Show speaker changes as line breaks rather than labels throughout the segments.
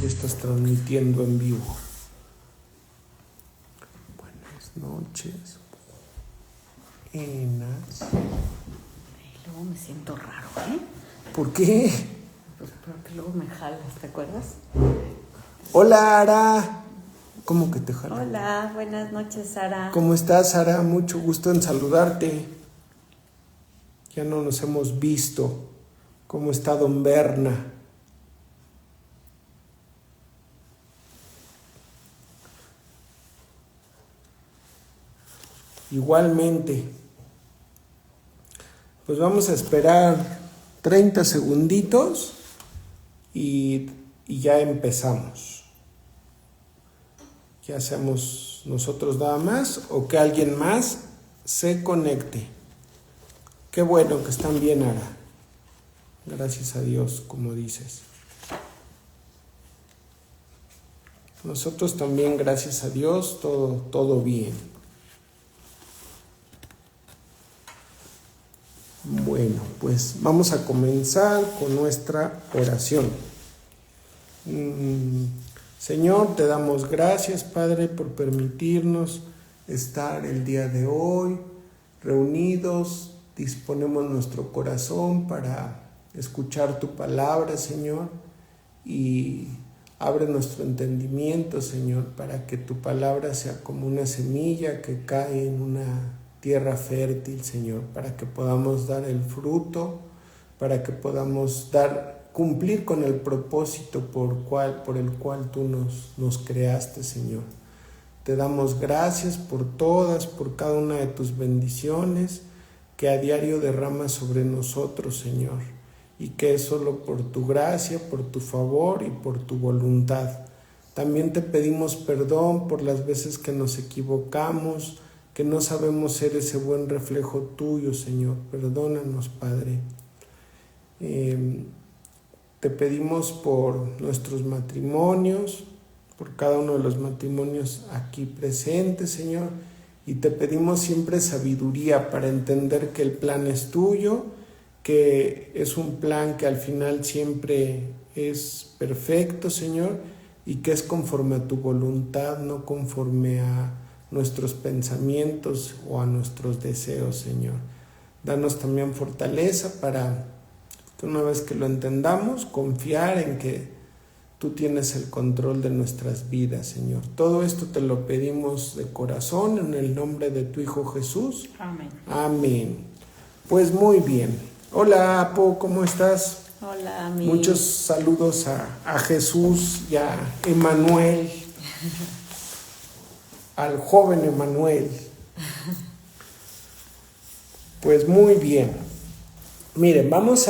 Estás transmitiendo en vivo. Buenas noches. Buenas.
Y luego me siento raro, ¿eh?
¿Por qué?
Pues porque luego me jalas, ¿te acuerdas?
Hola, Ara. ¿Cómo que te jalo?
Hola, buenas noches, Sara.
¿Cómo estás, Ara? Mucho gusto en saludarte. Ya no nos hemos visto. ¿Cómo está don Berna? Igualmente. Pues vamos a esperar 30 segunditos y ya empezamos. ¿Qué hacemos nosotros nada más o que alguien más se conecte? Qué bueno que están bien, Ara. Gracias a Dios, como dices. Nosotros también, gracias a Dios, todo bien. Bueno, pues vamos a comenzar con nuestra oración. Señor, te damos gracias, Padre, por permitirnos estar el día de hoy reunidos. Disponemos nuestro corazón para escuchar tu palabra, Señor, y abre nuestro entendimiento, Señor, para que tu palabra sea como una semilla que cae en una tierra fértil, Señor, para que podamos dar el fruto, para que podamos cumplir con el propósito por el cual tú nos creaste, Señor. Te damos gracias por cada una de tus bendiciones que a diario derramas sobre nosotros, Señor, y que es solo por tu gracia, por tu favor y por tu voluntad. También te pedimos perdón por las veces que nos equivocamos, que no sabemos ser ese buen reflejo tuyo, Señor. Perdónanos, Padre. Te pedimos por nuestros matrimonios, por cada uno de los matrimonios aquí presentes, Señor, y te pedimos siempre sabiduría para entender que el plan es tuyo, que es un plan que al final siempre es perfecto, Señor, y que es conforme a tu voluntad, no conforme a nuestros pensamientos o a nuestros deseos, Señor. Danos también fortaleza para que una vez que lo entendamos, confiar en que tú tienes el control de nuestras vidas, Señor. Todo esto te lo pedimos de corazón en el nombre de tu Hijo Jesús.
Amén.
Amén. Pues muy bien. Hola, Apo, ¿cómo estás?
Hola, mi...
Muchos saludos a Jesús y a Emanuel. Al joven Emanuel. Pues muy bien. Miren, vamos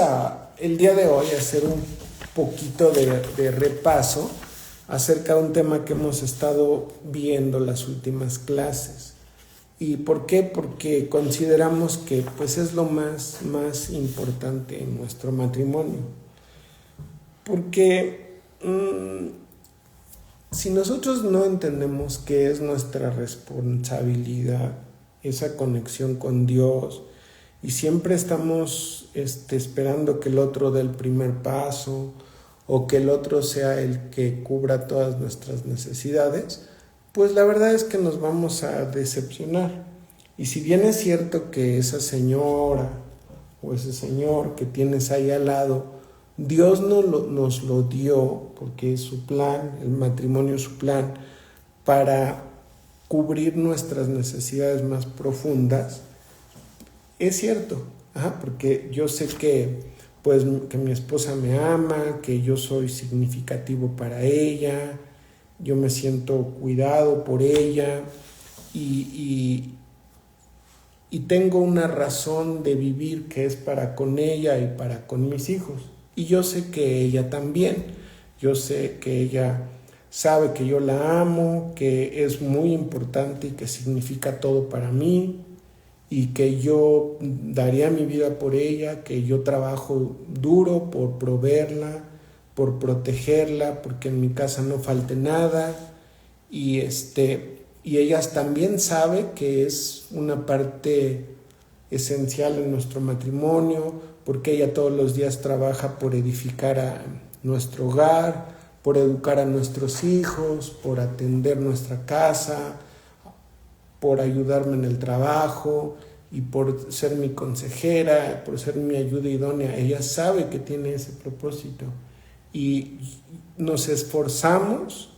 el día de hoy a hacer un poquito de repaso acerca de un tema que hemos estado viendo las últimas clases. ¿Y por qué? Porque consideramos que pues es lo más importante en nuestro matrimonio. Porque si nosotros no entendemos qué es nuestra responsabilidad, esa conexión con Dios, y siempre estamos esperando que el otro dé el primer paso o que el otro sea el que cubra todas nuestras necesidades, pues la verdad es que nos vamos a decepcionar. Y si bien es cierto que esa señora o ese señor que tienes ahí al lado, Dios nos lo dio porque es su plan, el matrimonio es su plan, para cubrir nuestras necesidades más profundas. Es cierto, porque yo sé que mi esposa me ama, que yo soy significativo para ella, yo me siento cuidado por ella y tengo una razón de vivir que es para con ella y para con mis hijos. Y yo sé que ella también, yo sé que ella sabe que yo la amo, que es muy importante y que significa todo para mí, y que yo daría mi vida por ella, que yo trabajo duro por proveerla, por protegerla, porque en mi casa no falte nada, y ella también sabe que es una parte esencial en nuestro matrimonio, porque ella todos los días trabaja por edificar a nuestro hogar, por educar a nuestros hijos, por atender nuestra casa, por ayudarme en el trabajo y por ser mi consejera, por ser mi ayuda idónea. Ella sabe que tiene ese propósito y nos esforzamos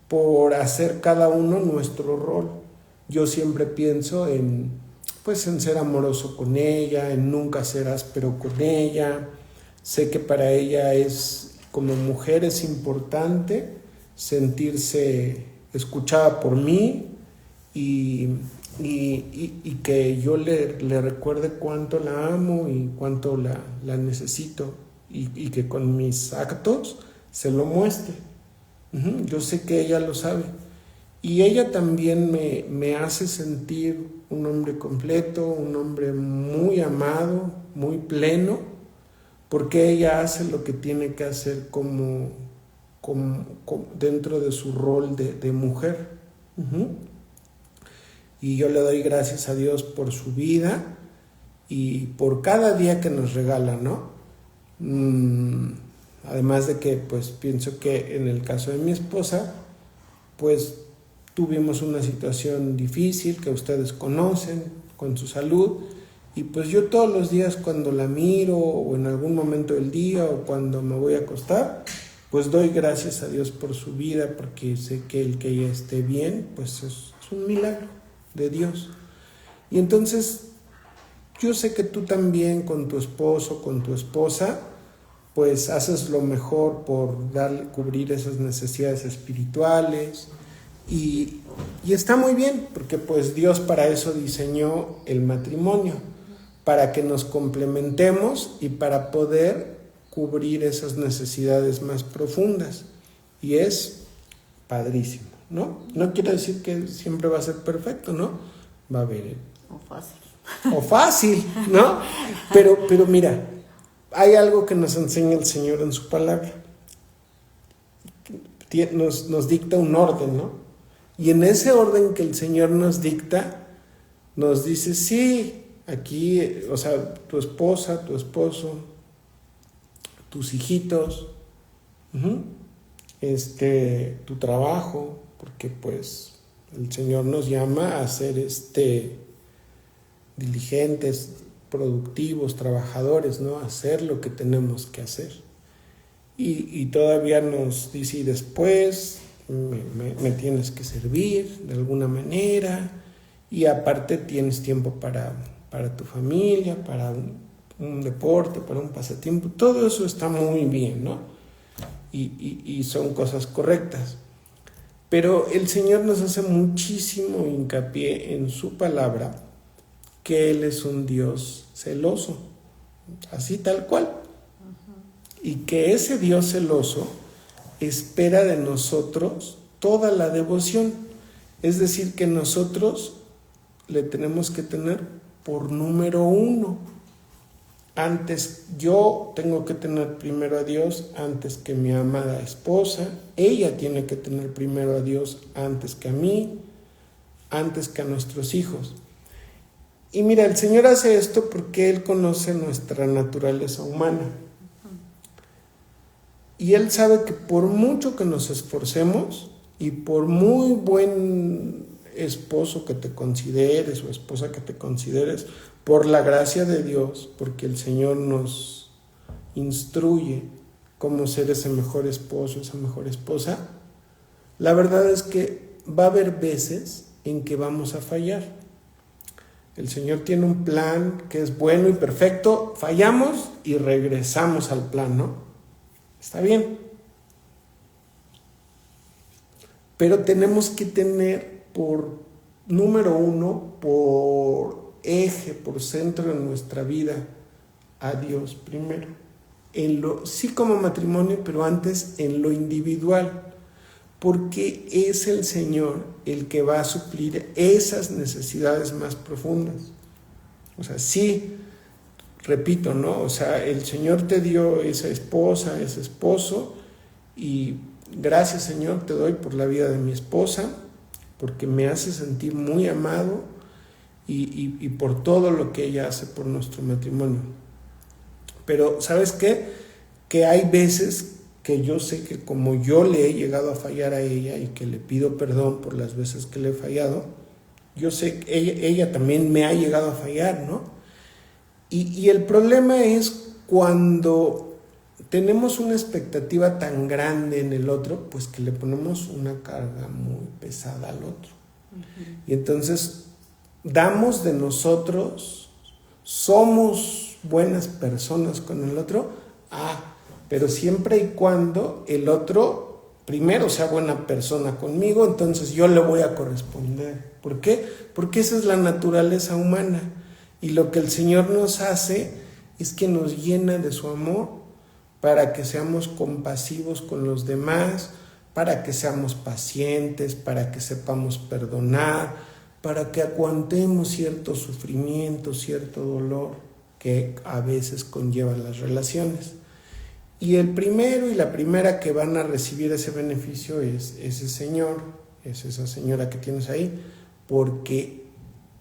por hacer cada uno nuestro rol. Yo siempre pienso en ser amoroso con ella, en nunca ser áspero con ella. Sé que para ella como mujer es importante sentirse escuchada por mí y que yo le recuerde cuánto la amo y cuánto la necesito y que con mis actos se lo muestre. Yo sé que ella lo sabe y ella también me hace sentir un hombre completo, un hombre muy amado, muy pleno, porque ella hace lo que tiene que hacer como dentro de su rol de mujer. Y yo le doy gracias a Dios por su vida y por cada día que nos regala, ¿no? Además de que pues pienso que en el caso de mi esposa pues tuvimos una situación difícil que ustedes conocen con su salud y pues yo todos los días cuando la miro o en algún momento del día o cuando me voy a acostar pues doy gracias a Dios por su vida porque sé que el que ella esté bien pues es un milagro de Dios. Y entonces yo sé que tú también con tu esposo, con tu esposa pues haces lo mejor por cubrir esas necesidades espirituales y está muy bien porque pues Dios para eso diseñó el matrimonio, para que nos complementemos y para poder cubrir esas necesidades más profundas y es padrísimo, ¿no? No quiere decir que siempre va a ser perfecto, ¿no? Va a haber o fácil, ¿no? Pero mira, hay algo que nos enseña el Señor en su palabra. Nos dicta un orden, ¿no? Y en ese orden que el Señor nos dicta, nos dice, sí, aquí, o sea, tu esposa, tu esposo, tus hijitos, tu trabajo, porque pues el Señor nos llama a ser diligentes, productivos, trabajadores, ¿no? Hacer lo que tenemos que hacer. Y todavía nos dice, y después me tienes que servir de alguna manera, y aparte tienes tiempo para tu familia, para un deporte, para un pasatiempo. Todo eso está muy bien, ¿no? Y son cosas correctas. Pero el Señor nos hace muchísimo hincapié en su palabra, que Él es un Dios celoso, así tal cual. Y que ese Dios celoso espera de nosotros toda la devoción. Es decir, que nosotros le tenemos que tener por número uno. Yo tengo que tener primero a Dios antes que mi amada esposa. Ella tiene que tener primero a Dios antes que a mí, antes que a nuestros hijos. Y mira, el Señor hace esto porque Él conoce nuestra naturaleza humana. Y Él sabe que por mucho que nos esforcemos y por muy buen esposo que te consideres o esposa que te consideres, por la gracia de Dios, porque el Señor nos instruye cómo ser ese mejor esposo, esa mejor esposa, la verdad es que va a haber veces en que vamos a fallar. El Señor tiene un plan que es bueno y perfecto, fallamos y regresamos al plan, ¿no? Está bien. Pero tenemos que tener por número uno, por eje, por centro en nuestra vida, a Dios primero. Sí como matrimonio, pero antes en lo individual. Porque es el Señor el que va a suplir esas necesidades más profundas. O sea, sí, repito, ¿no? O sea, el Señor te dio esa esposa, ese esposo, y gracias, Señor, te doy por la vida de mi esposa, porque me hace sentir muy amado y por todo lo que ella hace por nuestro matrimonio. Pero, ¿sabes qué? Que hay veces que yo sé que como yo le he llegado a fallar a ella y que le pido perdón por las veces que le he fallado, yo sé que ella también me ha llegado a fallar, ¿no? Y el problema es cuando tenemos una expectativa tan grande en el otro, pues que le ponemos una carga muy pesada al otro. Y entonces damos de nosotros, somos buenas personas con el otro, pero siempre y cuando el otro primero sea buena persona conmigo, entonces yo le voy a corresponder. ¿Por qué? Porque esa es la naturaleza humana. Y lo que el Señor nos hace es que nos llena de su amor para que seamos compasivos con los demás, para que seamos pacientes, para que sepamos perdonar, para que aguantemos cierto sufrimiento, cierto dolor que a veces conllevan las relaciones. Y el primero y la primera que van a recibir ese beneficio es ese señor, es esa señora que tienes ahí, porque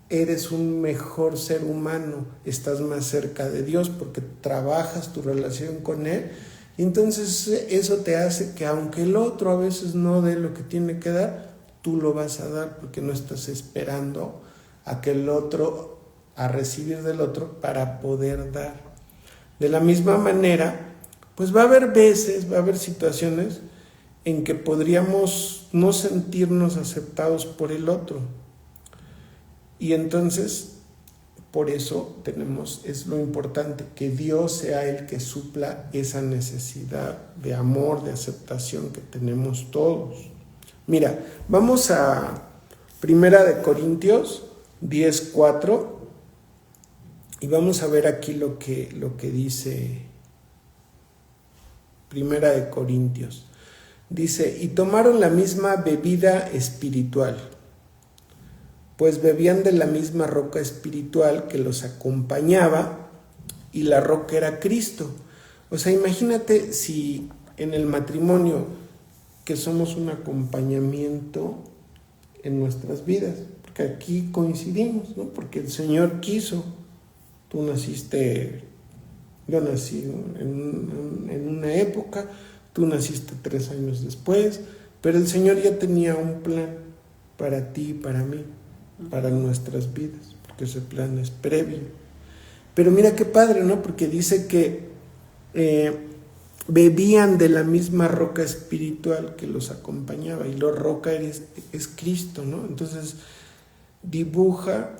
eres un mejor ser humano, estás más cerca de Dios porque trabajas tu relación con Él, y entonces eso te hace que aunque el otro a veces no dé lo que tiene que dar, tú lo vas a dar porque no estás esperando a que el otro, a recibir del otro para poder dar. De la misma manera, pues va a haber veces, va a haber situaciones en que podríamos no sentirnos aceptados por el otro. Y entonces, por eso es lo importante, que Dios sea el que supla esa necesidad de amor, de aceptación que tenemos todos. Mira, vamos a 1 Corintios 10:4 y vamos a ver aquí lo que dice 1 Corintios. Dice, y tomaron la misma bebida espiritual, pues bebían de la misma roca espiritual que los acompañaba, y la roca era Cristo. O sea, imagínate si en el matrimonio, que somos un acompañamiento en nuestras vidas, porque aquí coincidimos, ¿no? Porque el Señor quiso. Tú naciste, yo nací en una época, tú naciste 3 años después, pero el Señor ya tenía un plan para ti y para mí, para nuestras vidas, porque ese plan es previo. Pero mira qué padre, ¿no? Porque dice que bebían de la misma roca espiritual que los acompañaba, y la roca es Cristo, ¿no? Entonces dibuja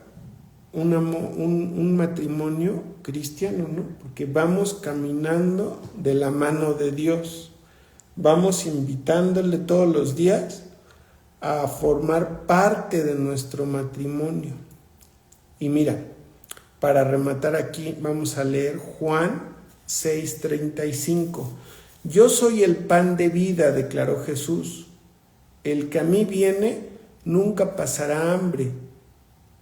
un matrimonio cristiano, ¿no? Porque vamos caminando de la mano de Dios, vamos invitándole todos los días a formar parte de nuestro matrimonio. Y mira, para rematar aquí vamos a leer Juan 6:35. Yo soy el pan de vida, declaró Jesús. El que a mí viene nunca pasará hambre,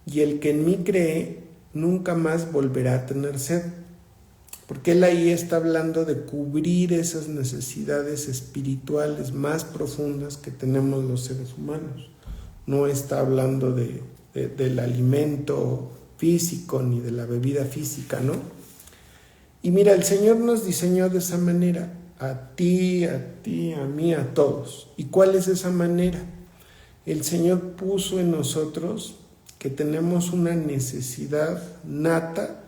y el que en mí cree nunca más volverá a tener sed. Porque él ahí está hablando de cubrir esas necesidades espirituales más profundas que tenemos los seres humanos. No está hablando del alimento físico ni de la bebida física, ¿no? Y mira, el Señor nos diseñó de esa manera, a ti, a mí, a todos. ¿Y cuál es esa manera? El Señor puso en nosotros que tenemos una necesidad nata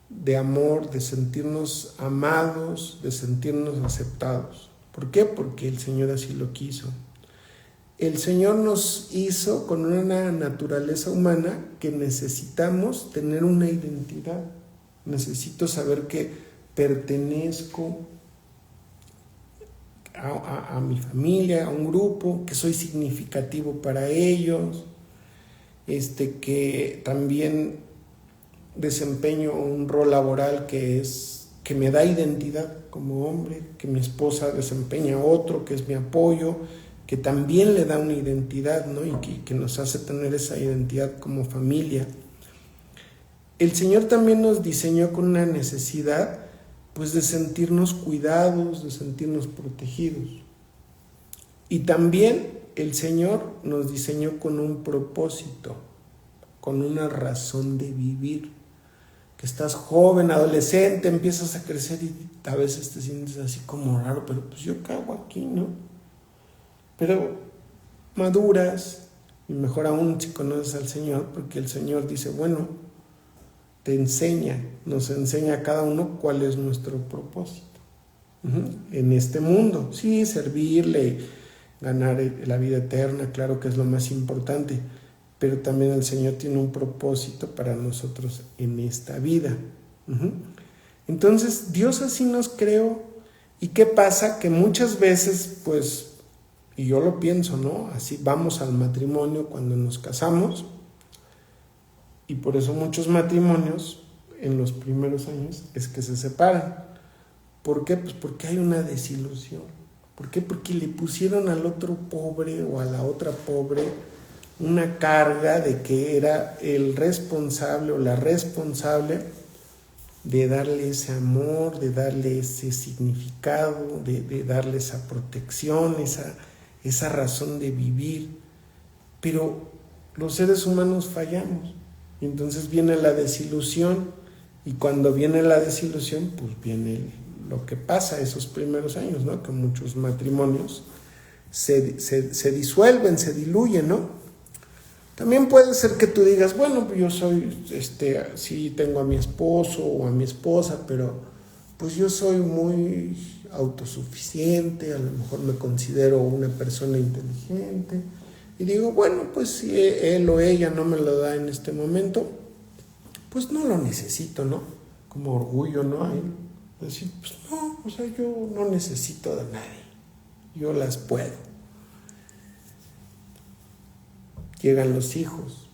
de amor, de sentirnos amados, de sentirnos aceptados. ¿Por qué? Porque el Señor así lo quiso. El Señor nos hizo con una naturaleza humana que necesitamos tener una identidad. Necesito saber que pertenezco a mi familia, a un grupo, que soy significativo para ellos, que también desempeño un rol laboral que me da identidad como hombre, que mi esposa desempeña otro, que es mi apoyo, que también le da una identidad, ¿no? Y que nos hace tener esa identidad como familia. El Señor también nos diseñó con una necesidad, pues, de sentirnos cuidados, de sentirnos protegidos. Y también el Señor nos diseñó con un propósito, con una razón de vivir. que estás joven, adolescente, empiezas a crecer y a veces te sientes así como raro, pero pues yo qué hago aquí, ¿no? Pero maduras, y mejor aún si conoces al Señor, porque el Señor dice, bueno, nos enseña a cada uno cuál es nuestro propósito en este mundo. Sí, servirle, ganar la vida eterna, claro que es lo más importante, pero también el Señor tiene un propósito para nosotros en esta vida. Entonces, Dios así nos creó. ¿Y qué pasa? Que muchas veces, pues, y yo lo pienso, ¿no? Así vamos al matrimonio cuando nos casamos, y por eso muchos matrimonios en los primeros años es que se separan. ¿Por qué? Pues porque hay una desilusión. ¿Por qué? Porque le pusieron al otro pobre o a la otra pobre una carga de que era el responsable o la responsable de darle ese amor, de darle ese significado, de darle esa protección, esa razón de vivir. Pero los seres humanos fallamos. Y entonces viene la desilusión, y cuando viene la desilusión, pues viene lo que pasa esos primeros años, ¿no? Que muchos matrimonios se disuelven, se diluyen, ¿no? También puede ser que tú digas, bueno, pues yo soy, sí tengo a mi esposo o a mi esposa, pero pues yo soy muy autosuficiente, a lo mejor me considero una persona inteligente, y digo, bueno, pues si él o ella no me lo da en este momento, pues no lo necesito, ¿no? Como orgullo, ¿no? Ahí decir, pues no, o sea, yo no necesito de nadie, yo las puedo. Llegan los hijos.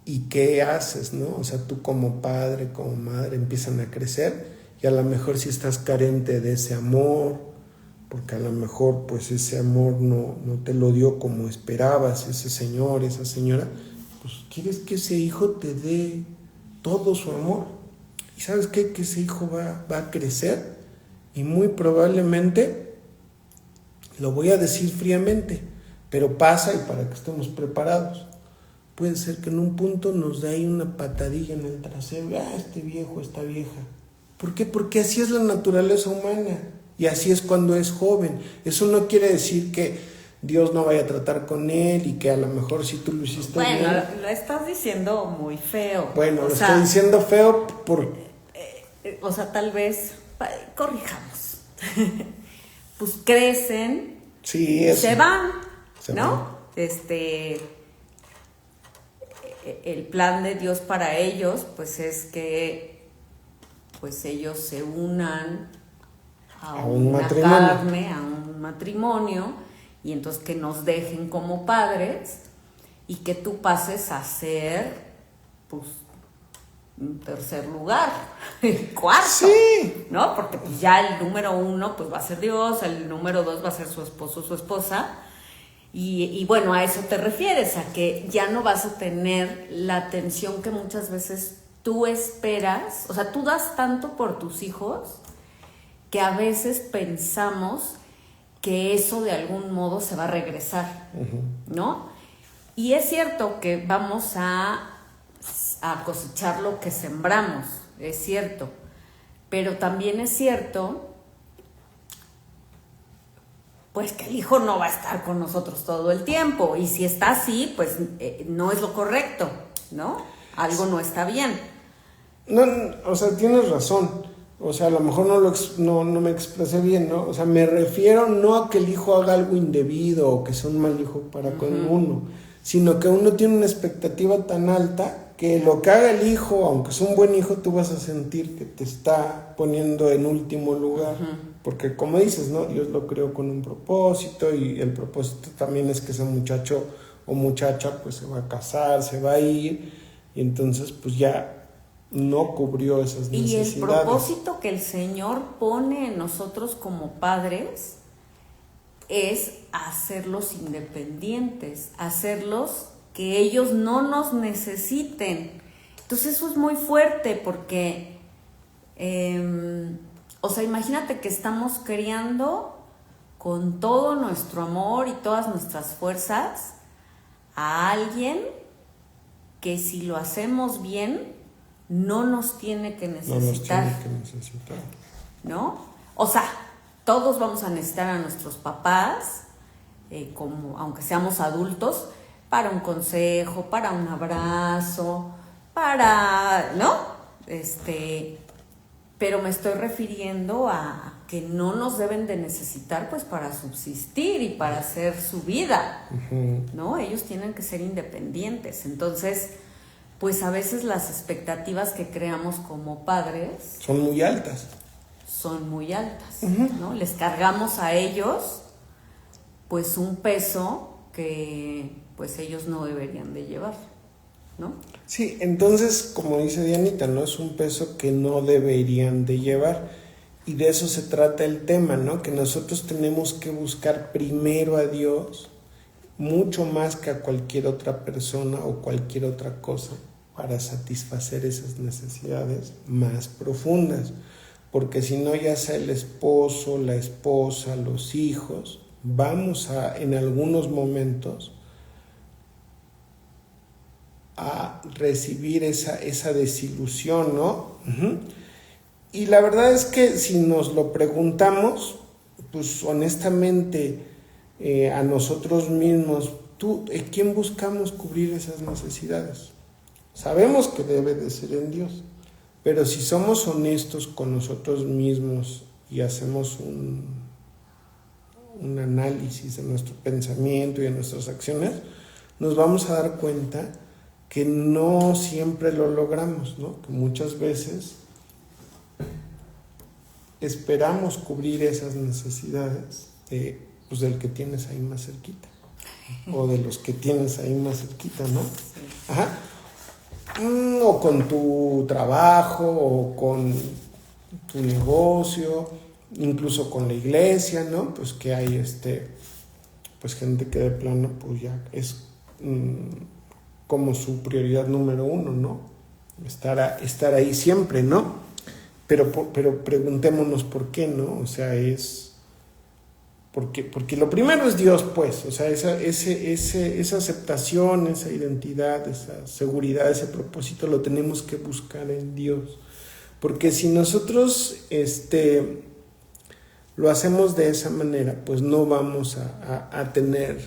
¿Y qué haces, no? O sea, tú como padre, como madre, empiezan a crecer, y a lo mejor si estás carente de ese amor, porque a lo mejor pues ese amor no te lo dio como esperabas, ese señor, esa señora, pues quieres que ese hijo te dé todo su amor. ¿Y sabes qué? Que ese hijo va a crecer, y muy probablemente, lo voy a decir fríamente, pero pasa, y para que estemos preparados, puede ser que en un punto nos dé ahí una patadilla en el trasero, este viejo, esta vieja. ¿Por qué? Porque así es la naturaleza humana, y así es cuando es joven. Eso no quiere decir que Dios no vaya a tratar con él, y que a lo mejor si tú lo hiciste bien.
Bueno, lo estás diciendo muy feo.
Bueno, lo estoy diciendo feo por...
O sea, tal vez, corrijamos. Pues crecen,
sí, eso.
se van,
se
¿no?
van.
El plan de Dios para ellos, pues es que pues ellos se unan a un matrimonio, y entonces que nos dejen como padres, y que tú pases a ser, pues, un tercer lugar, el cuarto,
sí,
¿no? Porque pues ya el número 1 pues va a ser Dios, el número 2 va a ser su esposo o su esposa, y bueno, a eso te refieres, a que ya no vas a tener la atención que muchas veces tú esperas. O sea, tú das tanto por tus hijos que a veces pensamos que eso de algún modo se va a regresar, ¿no? Y es cierto que vamos a cosechar lo que sembramos, es cierto, pero también es cierto pues que el hijo no va a estar con nosotros todo el tiempo, y si está así, pues no es lo correcto, ¿no? Algo no está bien.
No, o sea, tienes razón. O sea, a lo mejor no me expresé bien, ¿no? O sea, me refiero no a que el hijo haga algo indebido o que sea un mal hijo para con uno, sino que uno tiene una expectativa tan alta que lo que haga el hijo, aunque es un buen hijo, tú vas a sentir que te está poniendo en último lugar. Porque como dices, ¿no? Dios lo creó con un propósito, y el propósito también es que ese muchacho o muchacha pues se va a casar, se va a ir, y entonces pues ya no cubrió esas necesidades.
Y el propósito que el Señor pone en nosotros como padres es hacerlos independientes, hacerlos que ellos no nos necesiten. Entonces eso es muy fuerte, porque o sea, imagínate que estamos criando con todo nuestro amor y todas nuestras fuerzas a alguien que, si lo hacemos bien, no nos tiene que
No nos
necesitar,
tiene que necesitar.
¿no? O sea, todos vamos a necesitar a nuestros papás, como, aunque seamos adultos, para un consejo, para un abrazo, para, ¿no? Pero me estoy refiriendo a que no nos deben de necesitar pues para subsistir y para hacer su vida, ¿no? Ellos tienen que ser independientes. Entonces, pues a veces las expectativas que creamos como padres
son muy altas,
¿no? Les cargamos a ellos pues un peso que pues ellos no deberían de llevar, ¿no?
Sí, entonces, como dice Dianita, ¿no? Es un peso que no deberían de llevar. Y de eso se trata el tema, ¿no? Que nosotros tenemos que buscar primero a Dios, mucho más que a cualquier otra persona o cualquier otra cosa, para satisfacer esas necesidades más profundas. Porque si no, ya sea el esposo, la esposa, los hijos, vamos a, en algunos momentos, a recibir esa desilusión, ¿no? Y la verdad es que si nos lo preguntamos, pues honestamente a nosotros mismos, ¿quién buscamos cubrir esas necesidades? Sabemos que debe de ser en Dios, pero si somos honestos con nosotros mismos y hacemos un análisis de nuestro pensamiento y de nuestras acciones, nos vamos a dar cuenta que no siempre lo logramos, ¿no? Que muchas veces esperamos cubrir esas necesidades pues del que tienes ahí más cerquita o de los que tienes ahí más cerquita, ¿no?
Sí.
Ajá. O con tu trabajo o con tu negocio, incluso con la iglesia, ¿no? Pues que hay pues gente que de plano pues ya es como su prioridad número uno, ¿no? Estar ahí siempre, ¿no? Pero preguntémonos por qué, ¿no? O sea, porque lo primero es Dios, pues. O sea, esa aceptación, esa identidad, esa seguridad, ese propósito lo tenemos que buscar en Dios. Porque si nosotros lo hacemos de esa manera, pues no vamos a tener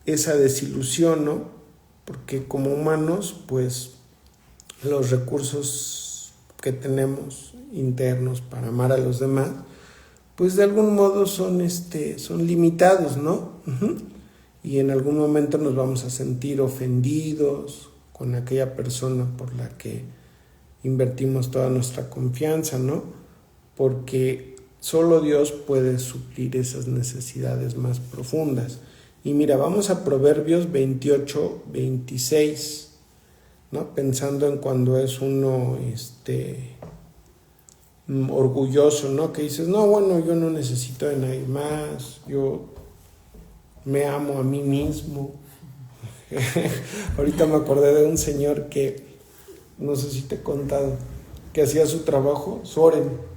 esa desilusión, ¿no? Porque como humanos, pues los recursos que tenemos internos para amar a los demás, pues de algún modo son limitados, ¿no? Y en algún momento nos vamos a sentir ofendidos con aquella persona por la que invertimos toda nuestra confianza, ¿no? Porque solo Dios puede suplir esas necesidades más profundas. Y mira, vamos a Proverbios 28, 26, ¿no? Pensando en cuando es uno orgulloso, ¿no? Que dices, no, bueno, yo no necesito de nadie más, yo me amo a mí mismo. Ahorita me acordé de un señor que, no sé si te he contado, que hacía su trabajo, Soren,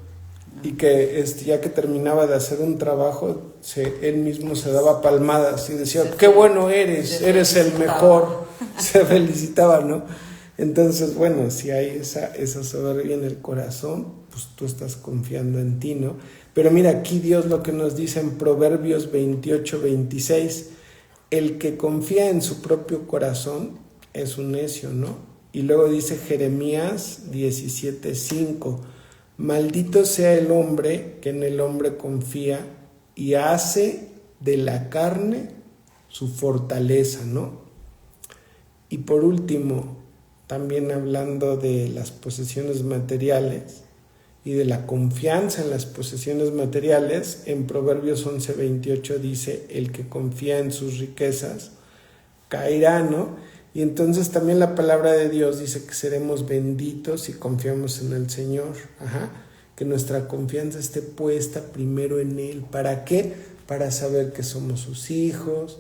y que ya que terminaba de hacer un trabajo, él mismo se daba palmadas y decía, qué bueno eres el mejor, se felicitaba, ¿no? Entonces, bueno, si hay esa soberbia en el corazón, pues tú estás confiando en ti, ¿no? Pero mira, aquí Dios lo que nos dice en Proverbios 28, 26, el que confía en su propio corazón es un necio, ¿no? Y luego dice Jeremías 17, 5, maldito sea el hombre que en el hombre confía y hace de la carne su fortaleza, ¿no? Y por último, también hablando de las posesiones materiales y de la confianza en las posesiones materiales, en Proverbios 11:28 dice, el que confía en sus riquezas caerá, ¿no? Y entonces también la palabra de Dios dice que seremos benditos si confiamos en el Señor, que nuestra confianza esté puesta primero en Él. ¿Para qué? Para saber que somos sus hijos,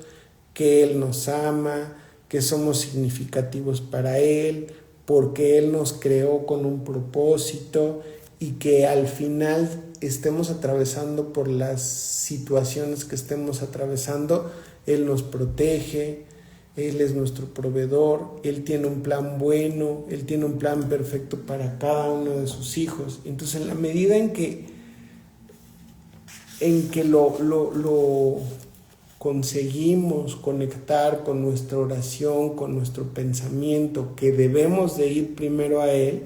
que Él nos ama, que somos significativos para Él, porque Él nos creó con un propósito y que al final estemos atravesando por las situaciones que estemos atravesando, Él nos protege, Él es nuestro proveedor, Él tiene un plan bueno, Él tiene un plan perfecto para cada uno de sus hijos. Entonces, en la medida en que lo conseguimos conectar con nuestra oración, con nuestro pensamiento, que debemos de ir primero a Él,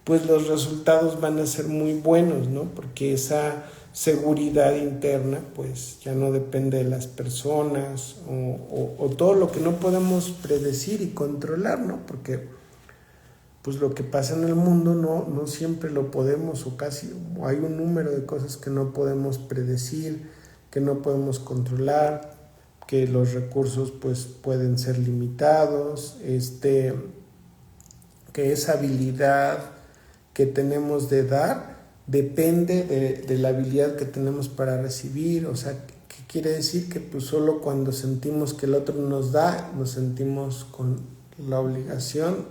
pues los resultados van a ser muy buenos, ¿no? Porque esa seguridad interna pues ya no depende de las personas o todo lo que no podemos predecir y controlar, ¿no? Porque pues lo que pasa en el mundo no siempre lo podemos, o casi hay un número de cosas que no podemos predecir, que no podemos controlar, que los recursos pues pueden ser limitados, que esa habilidad que tenemos de dar depende de la habilidad que tenemos para recibir. O sea, ¿qué quiere decir? Que pues solo cuando sentimos que el otro nos da, nos sentimos con la obligación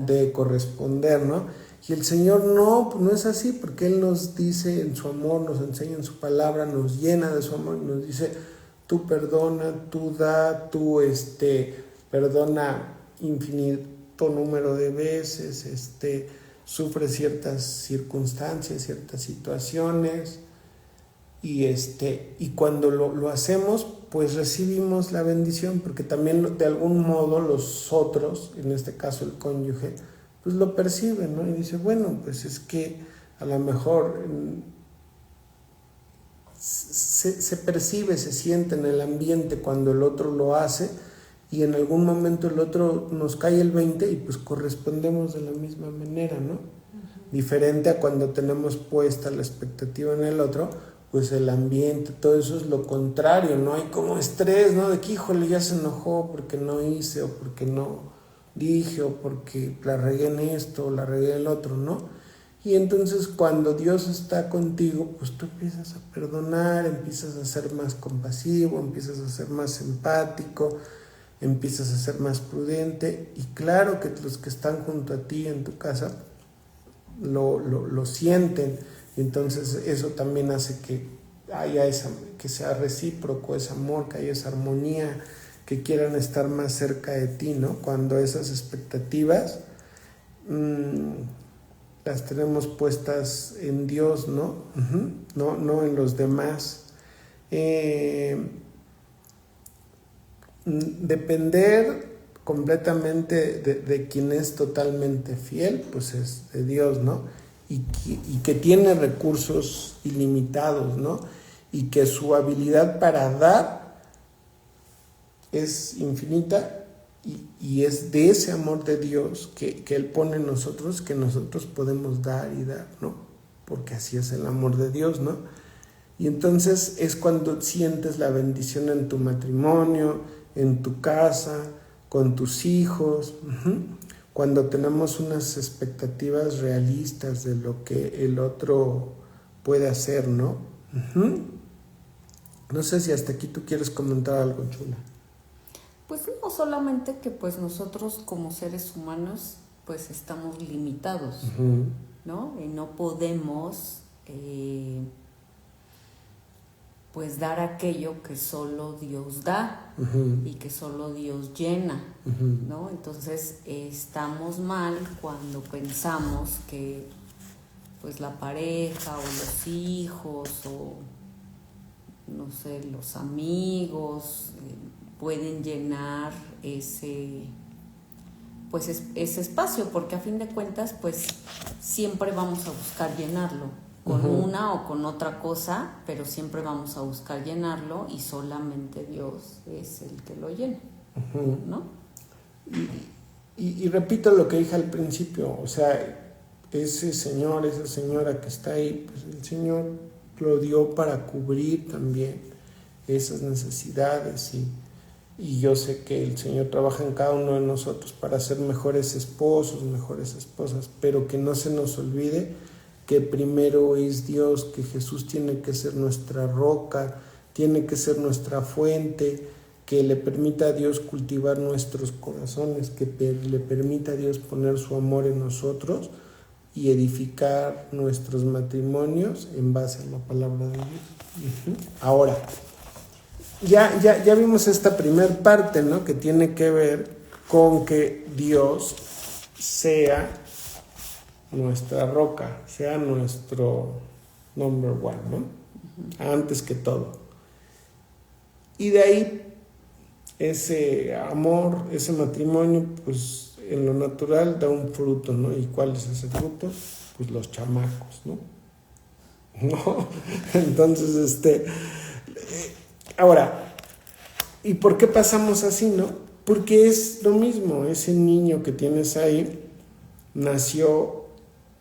de corresponder, ¿no? Y el Señor no es así, porque Él nos dice en su amor, nos enseña en su palabra, nos llena de su amor, nos dice, tú perdona, tú da, tú perdona infinito número de veces, sufre ciertas circunstancias, ciertas situaciones, y cuando lo hacemos, pues recibimos la bendición, porque también de algún modo los otros, en este caso el cónyuge, pues lo perciben, ¿no? Y dice, bueno, pues es que a lo mejor se percibe, se siente en el ambiente cuando el otro lo hace, y en algún momento el otro nos cae el 20 y pues correspondemos de la misma manera, ¿no? Diferente a cuando tenemos puesta la expectativa en el otro, pues el ambiente, todo eso es lo contrario, ¿no? Hay como estrés, ¿no? De que, híjole, ya se enojó porque no hice, o porque no dije, o porque la regué en esto, o la regué en el otro, ¿no? Y entonces cuando Dios está contigo, pues tú empiezas a perdonar, empiezas a ser más compasivo, empiezas a ser más empático, empiezas a ser más prudente, y claro que los que están junto a ti en tu casa lo sienten, y entonces eso también hace que haya que sea recíproco ese amor, que haya esa armonía, que quieran estar más cerca de ti, ¿no? Cuando esas expectativas las tenemos puestas en Dios, ¿no? No en los demás. Depender completamente de quien es totalmente fiel, pues es de Dios, ¿no? Y que tiene recursos ilimitados, ¿no? Y que su habilidad para dar es infinita, y es de ese amor de Dios que Él pone en nosotros, que nosotros podemos dar y dar, ¿no? Porque así es el amor de Dios, ¿no? Y entonces es cuando sientes la bendición en tu matrimonio, en tu casa, con tus hijos, cuando tenemos unas expectativas realistas de lo que el otro puede hacer, ¿no? No sé si hasta aquí tú quieres comentar algo, chula.
Pues no, solamente que pues nosotros como seres humanos pues estamos limitados, ¿no? Y no podemos pues dar aquello que solo Dios da y que solo Dios llena, ¿no? Entonces estamos mal cuando pensamos que pues la pareja o los hijos o no sé, los amigos pueden llenar ese espacio, porque a fin de cuentas pues siempre vamos a buscar llenarlo con una o con otra cosa, pero siempre vamos a buscar llenarlo, y solamente Dios es el que lo llena, ¿no?
Y repito lo que dije al principio, o sea, ese señor, esa señora que está ahí, pues el Señor lo dio para cubrir también esas necesidades, y yo sé que el Señor trabaja en cada uno de nosotros para ser mejores esposos, mejores esposas, pero que no se nos olvide que primero es Dios, que Jesús tiene que ser nuestra roca, tiene que ser nuestra fuente, que le permita a Dios cultivar nuestros corazones, que le permita a Dios poner su amor en nosotros y edificar nuestros matrimonios en base a la palabra de Dios. Ahora, ya vimos esta primer parte, ¿no? Que tiene que ver con que Dios sea nuestra roca, sea nuestro number one, ¿no? Antes que todo. Y de ahí ese amor, ese matrimonio, pues en lo natural da un fruto, ¿no? ¿Y cuál es ese fruto? Pues los chamacos, ¿no? ¿No? Entonces, ahora, ¿y por qué pasamos así, no? Porque es lo mismo, ese niño que tienes ahí nació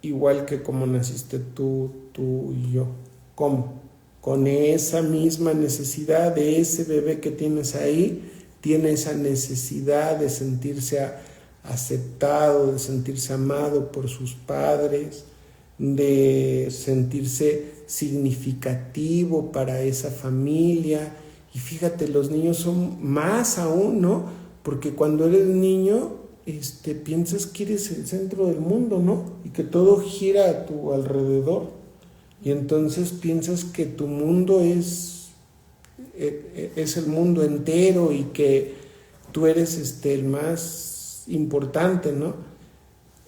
igual que como naciste tú y yo. ¿Cómo? Con esa misma necesidad de ese bebé que tienes ahí, tiene esa necesidad de sentirse aceptado, de sentirse amado por sus padres, de sentirse significativo para esa familia. Y fíjate, los niños son más aún, ¿no? Porque cuando eres niño, piensas que eres el centro del mundo, ¿no? Y que todo gira a tu alrededor. Y entonces piensas que tu mundo es el mundo entero y que tú eres el más importante, ¿no?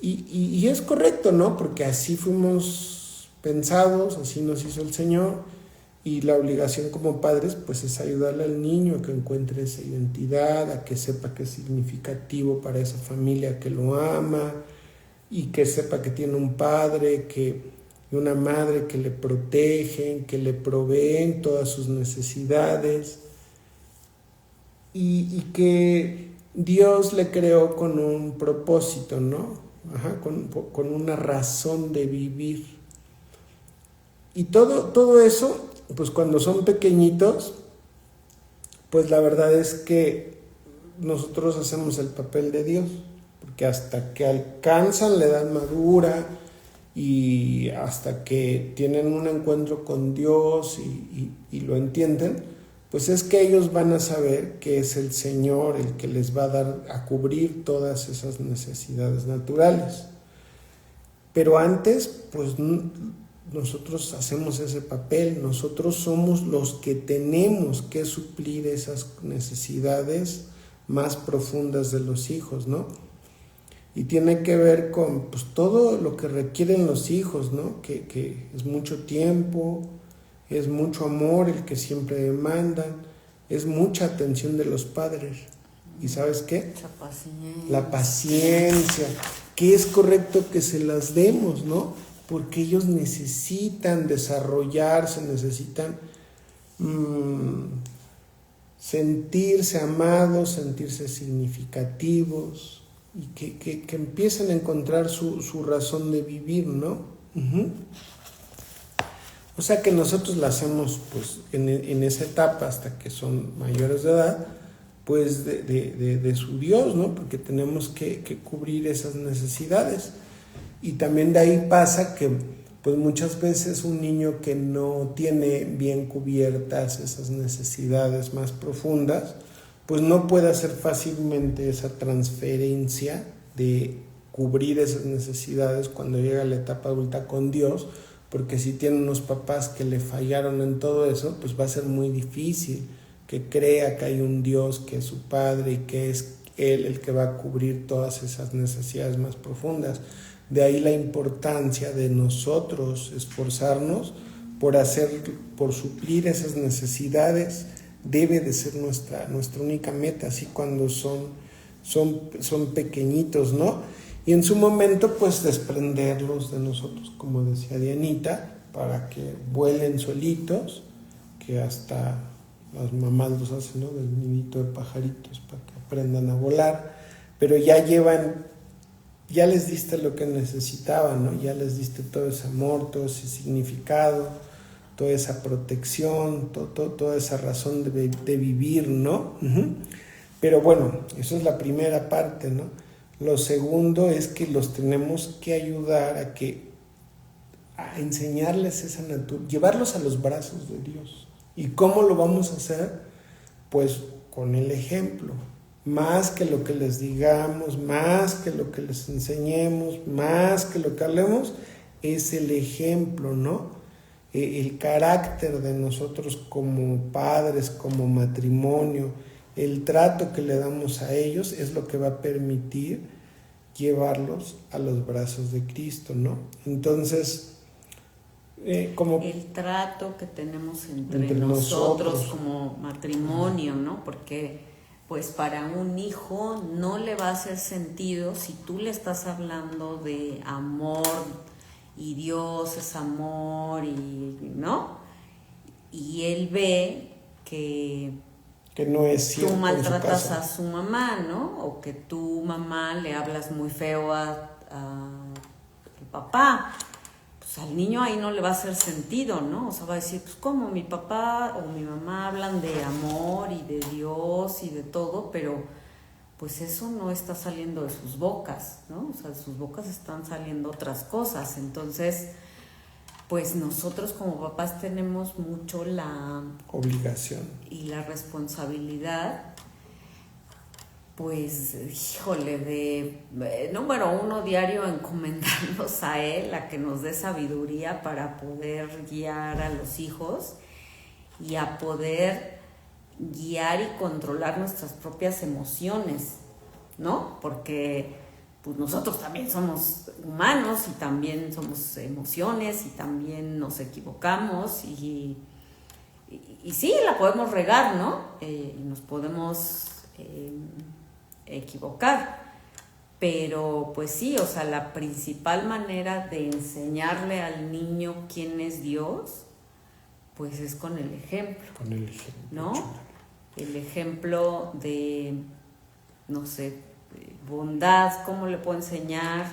Y es correcto, ¿no? Porque así fuimos pensados, así nos hizo el Señor, y la obligación como padres pues es ayudarle al niño a que encuentre esa identidad, a que sepa que es significativo para esa familia que lo ama, y que sepa que tiene un padre y una madre que le protegen, que le proveen todas sus necesidades, y que Dios le creó con un propósito, ¿no? Con una razón de vivir. Y todo eso, pues cuando son pequeñitos, pues la verdad es que nosotros hacemos el papel de Dios, porque hasta que alcanzan la edad madura y hasta que tienen un encuentro con Dios y lo entienden, pues es que ellos van a saber que es el Señor el que les va a dar a cubrir todas esas necesidades naturales. Pero antes, pues nosotros hacemos ese papel, nosotros somos los que tenemos que suplir esas necesidades más profundas de los hijos, ¿no? Y tiene que ver con pues todo lo que requieren los hijos, ¿no? Que es mucho tiempo, es mucho amor el que siempre demandan, es mucha atención de los padres. ¿Y sabes qué? La paciencia, que es correcto que se las demos, ¿no? Porque ellos necesitan desarrollarse, necesitan sentirse amados, sentirse significativos, y que empiecen a encontrar su razón de vivir, ¿no? O sea que nosotros la hacemos pues en esa etapa hasta que son mayores de edad, pues de su Dios, ¿no? Porque tenemos que cubrir esas necesidades. Y también de ahí pasa que pues muchas veces un niño que no tiene bien cubiertas esas necesidades más profundas, pues no puede hacer fácilmente esa transferencia de cubrir esas necesidades cuando llega a la etapa adulta con Dios, porque si tiene unos papás que le fallaron en todo eso, pues va a ser muy difícil que crea que hay un Dios que es su Padre y que es Él el que va a cubrir todas esas necesidades más profundas. De ahí la importancia de nosotros esforzarnos por suplir esas necesidades. Debe de ser nuestra única meta, así cuando son pequeñitos, ¿no? Y en su momento, pues desprenderlos de nosotros, como decía Dianita, para que vuelen solitos, que hasta las mamás los hacen, ¿no? Del nidito de pajaritos, para que aprendan a volar, pero ya les diste lo que necesitaban, ¿no? Ya les diste todo ese amor, todo ese significado, toda esa protección, toda esa razón de vivir, ¿no? Pero bueno, eso es la primera parte, ¿no? Lo segundo es que los tenemos que ayudar a enseñarles esa naturaleza, llevarlos a los brazos de Dios. ¿Y cómo lo vamos a hacer? Pues con el ejemplo. Más que lo que les digamos, más que lo que les enseñemos, más que lo que hablemos, es el ejemplo, ¿no? el carácter de nosotros como padres, como matrimonio, el trato que le damos a ellos es lo que va a permitir llevarlos a los brazos de Cristo, ¿no? Entonces, como
el trato que tenemos entre nosotros como matrimonio, ¿no? Porque pues para un hijo no le va a hacer sentido si tú le estás hablando de amor y Dios es amor y ¿no? Y él ve que
no es cierto,
tú maltratas a su mamá, ¿no? O que tu mamá le hablas muy feo a tu papá. Pues al niño ahí no le va a hacer sentido, ¿no? O sea, va a decir, pues ¿cómo? Mi papá o mi mamá hablan de amor y de Dios y de todo, pero pues eso no está saliendo de sus bocas, ¿no? O sea, de sus bocas están saliendo otras cosas. Entonces, pues nosotros como papás tenemos mucho la
obligación
y la responsabilidad, pues, híjole, de número uno, diario encomendarnos a Él, a que nos dé sabiduría para poder guiar a los hijos y a poder guiar y controlar nuestras propias emociones, ¿no? Porque pues nosotros también somos humanos y también somos emociones y también nos equivocamos y sí, la podemos regar, ¿no? Y nos podemos equivocar, pero pues sí, o sea, la principal manera de enseñarle al niño quién es Dios, pues es con el ejemplo.
Con el ejemplo,
¿no?
chula.
El ejemplo de, no sé, bondad, ¿cómo le puedo enseñar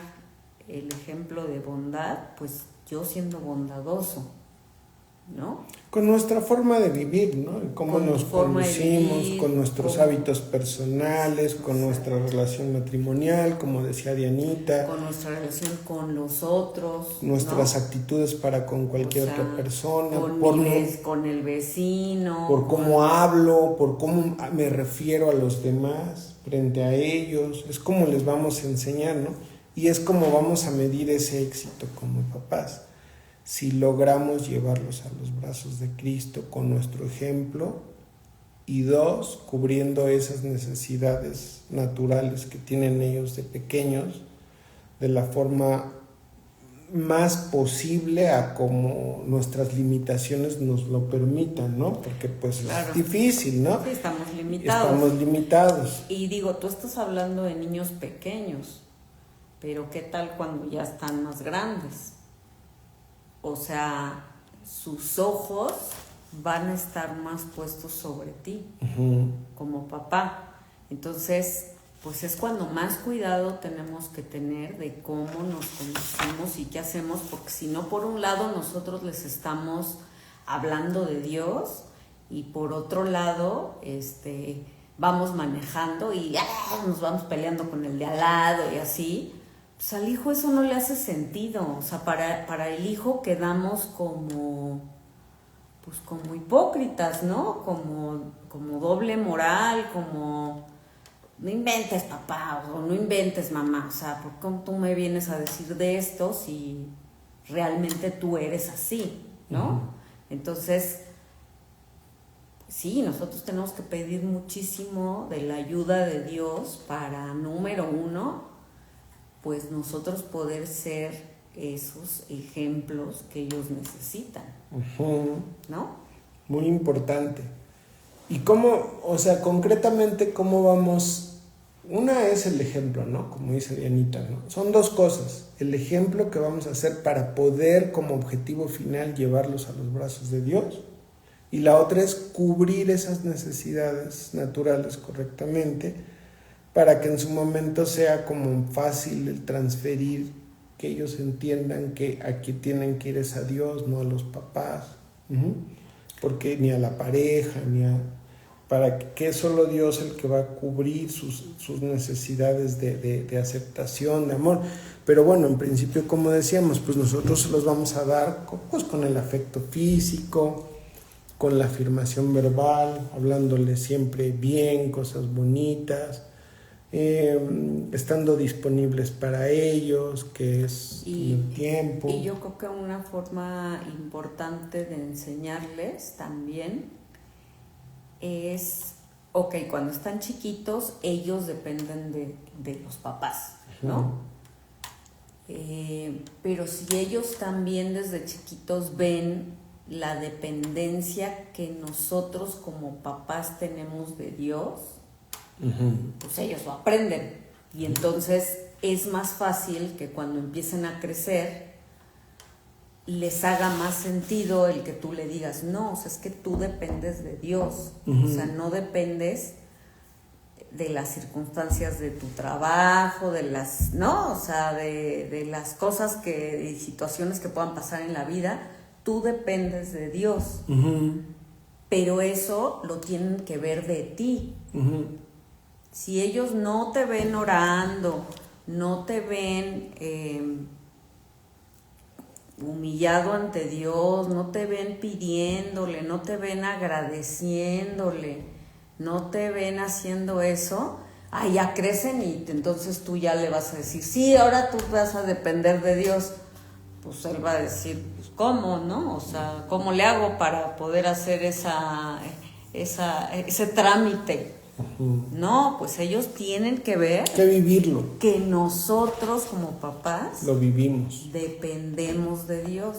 el ejemplo de bondad? Pues yo siendo bondadoso, ¿no?
Con nuestra forma de vivir, ¿no? Cómo nos conducimos, con nuestros hábitos personales, con nuestra relación matrimonial, como decía Dianita.
Con nuestra relación con los otros.
Nuestras
¿no?
actitudes para con cualquier otra persona.
Con el vecino.
Por cómo hablo, por cómo me refiero a los demás frente a ellos. Es como les vamos a enseñar, ¿no? Y es como vamos a medir ese éxito como papás. Si logramos llevarlos a los brazos de Cristo con nuestro ejemplo y dos, cubriendo esas necesidades naturales que tienen ellos de pequeños de la forma más posible a como nuestras limitaciones nos lo permitan, ¿no? Porque pues claro, es difícil, ¿no?
Sí, estamos limitados.
Estamos limitados.
Y digo, tú estás hablando de niños pequeños, pero ¿qué tal cuando ya están más grandes? O sea, sus ojos van a estar más puestos sobre ti, como papá. Entonces, pues es cuando más cuidado tenemos que tener de cómo nos conducimos y qué hacemos, porque si no, por un lado, nosotros les estamos hablando de Dios y por otro lado, vamos manejando y nos vamos peleando con el de al lado y así. Pues al hijo eso no le hace sentido, o sea, para el hijo quedamos como hipócritas, ¿no? Como doble moral, como no inventes papá o no inventes mamá, o sea, ¿por qué tú me vienes a decir de esto si realmente tú eres así, ¿no? Entonces, sí, nosotros tenemos que pedir muchísimo de la ayuda de Dios para, número uno, pues nosotros poder ser esos ejemplos que ellos necesitan, ¿no?
Muy importante. ¿Y cómo, o sea, concretamente cómo vamos? Una es el ejemplo, ¿no? Como dice Dianita, ¿no? Son dos cosas. El ejemplo que vamos a hacer para poder como objetivo final llevarlos a los brazos de Dios. Y la otra es cubrir esas necesidades naturales correctamente para que en su momento sea como fácil el transferir, que ellos entiendan que aquí tienen que ir es a Dios, no a los papás, porque ni a la pareja, para que es solo Dios el que va a cubrir sus necesidades de aceptación, de amor. Pero bueno, en principio, como decíamos, pues nosotros se los vamos a dar pues, con el afecto físico, con la afirmación verbal, hablándole siempre bien, cosas bonitas, estando disponibles para ellos, que es el tiempo.
Y yo creo que una forma importante de enseñarles también es, ok, cuando están chiquitos ellos dependen de los papás, ¿no? Pero si ellos también desde chiquitos ven la dependencia que nosotros como papás tenemos de Dios, pues ellos lo aprenden. Y entonces es más fácil que cuando empiecen a crecer les haga más sentido el que tú le digas, no, o sea, es que tú dependes de Dios, o sea, no dependes de las circunstancias de tu trabajo, de las, ¿no? O sea, de las cosas y situaciones que puedan pasar en la vida, tú dependes de Dios. Pero eso lo tienen que ver de ti. Si ellos no te ven orando, no te ven humillado ante Dios, no te ven pidiéndole, no te ven agradeciéndole, no te ven haciendo eso, ya crecen y entonces tú ya le vas a decir, sí, ahora tú vas a depender de Dios. Pues él va a decir, pues ¿cómo, no? O sea, ¿cómo le hago para poder hacer ese trámite? No, pues ellos tienen que ver,
que vivirlo,
que nosotros como papás
lo vivimos,
dependemos de Dios,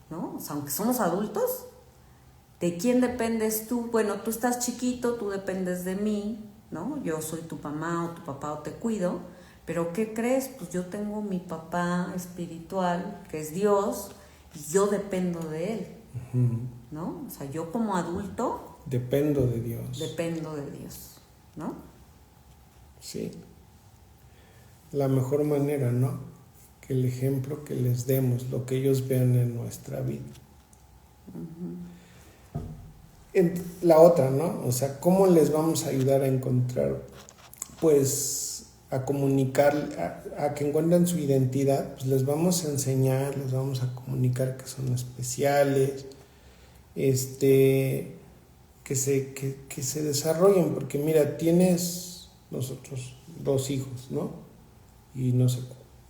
¿no? O sea, aunque somos adultos, ¿de quién dependes tú? Bueno, tú estás chiquito, tú dependes de mí, ¿no? Yo soy tu mamá o tu papá o te cuido, pero ¿qué crees? Pues yo tengo mi papá espiritual, que es Dios, y yo dependo de él, ¿no? O sea, yo como adulto
dependo de Dios,
¿no?
Sí. La mejor manera, ¿no? Que el ejemplo que les demos, lo que ellos vean en nuestra vida. La otra, ¿no? O sea, ¿cómo les vamos a ayudar a encontrar, pues, a comunicar, a que encuentren su identidad? Pues les vamos a enseñar, les vamos a comunicar que son especiales, que se desarrollen, porque mira, tienes nosotros 2 hijos, ¿no? Y no sé,